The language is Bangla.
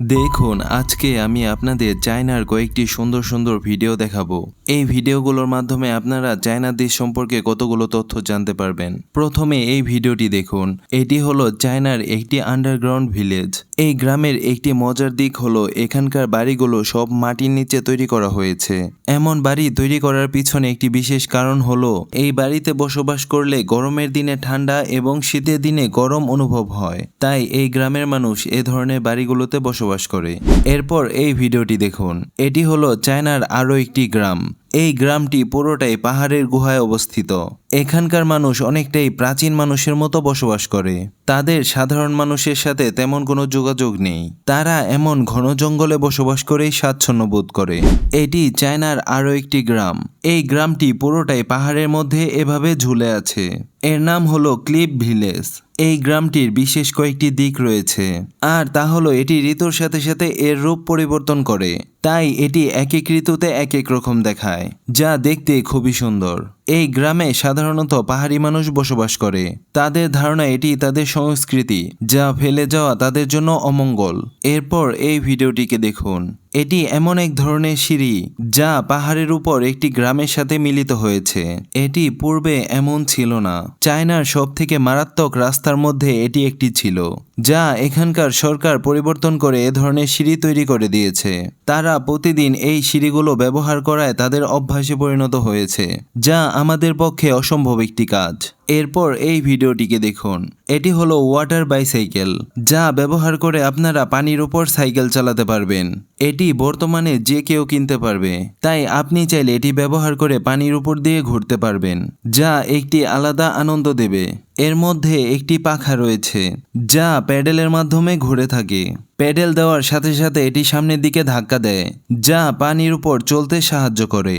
দেখুন, আজকে আমি আপনাদের চায়নার কয়েকটি সুন্দর সুন্দর ভিডিও দেখাবো। এই ভিডিওগুলোর মাধ্যমে আপনারা চায়না দেশ সম্পর্কে কতগুলো তথ্য জানতে পারবেন। প্রথমে এই ভিডিওটি দেখুন। এটি হলো চায়নার একটি আন্ডারগ্রাউন্ড ভিলেজ। এই গ্রামের একটি মজার দিক হলো এখানকার বাড়িগুলো সব মাটির নিচে তৈরি করা হয়েছে। এমন বাড়ি তৈরি করার পিছনে একটি বিশেষ কারণ হলো এই বাড়িতে বসবাস করলে গরমের দিনে ঠান্ডা এবং শীতের দিনে গরম অনুভব হয়। তাই এই গ্রামের মানুষ এ ধরনের বাড়িগুলোতে বসবাস করে। এরপর এই ভিডিওটি দেখুন। এটি হলো চায়নার আরও একটি গ্রাম। এই গ্রামটি পুরোটাই পাহাড়ের গুহায় অবস্থিত। এখানকার মানুষ অনেকটাই প্রাচীন মানুষের মতো বসবাস করে। তাদের সাধারণ মানুষের সাথে তেমন কোনো যোগাযোগ নেই। তারা এমন ঘন জঙ্গলে বসবাস করেই স্বাচ্ছন্দ্য বোধ করে। এটি চায়নার আরও একটি গ্রাম। এই গ্রামটি পুরোটাই পাহাড়ের মধ্যে এভাবে ঝুলে আছে। এর নাম হলো ক্লিফ ভিলেজ। এই গ্রামটির বিশেষ কয়েকটি দিক রয়েছে, আর তা হলো এটি ঋতুর সাথে সাথে এর রূপ পরিবর্তন করে। তাই এটি এক এক ঋতুতে এক এক রকম দেখায়, যা দেখতে খুবই সুন্দর। এই গ্রামে সাধারণত পাহাড়ি মানুষ বসবাস করে। তাদের ধারণা এটি তাদের সংস্কৃতি, যা ফেলে যাওয়া তাদের জন্য অমঙ্গল। এরপর এই ভিডিওটিকে দেখুন। এটি এমন এক ধরনের সিঁড়ি যা পাহাড়ের উপর একটি গ্রামের সাথে মিলিত হয়েছে। এটি পূর্বে এমন ছিল না। চায়নার সবথেকে মারাত্মক রাস্তার মধ্যে এটি একটি ছিল, যা এখানকার সরকার পরিবর্তন করে এ ধরনের সিঁড়ি তৈরি করে দিয়েছে। তারা প্রতিদিন এই সিঁড়িগুলো ব্যবহার করায় তাদের অভ্যাসে পরিণত হয়েছে, যা আমাদের পক্ষে অসম্ভব একটি কাজ। এরপর এই ভিডিওটিকে দেখুন। এটি হলো ওয়াটার বাইসাইকেল, যা ব্যবহার করে আপনারা পানির উপর সাইকেল চালাতে পারবেন। এটি বর্তমানে যে কেউ কিনতে পারবে, তাই আপনি চাইলে এটি ব্যবহার করে পানির উপর দিয়ে ঘুরতে পারবেন, যা একটি আলাদা আনন্দ দেবে। এর মধ্যে একটি পাখা রয়েছে, যা প্যাডেলের মাধ্যমে ঘুরে থাকে। প্যাডেল দেওয়ার সাথে সাথে এটি সামনের দিকে ধাক্কা দেয়, যা পানির উপর চলতে সাহায্য করে।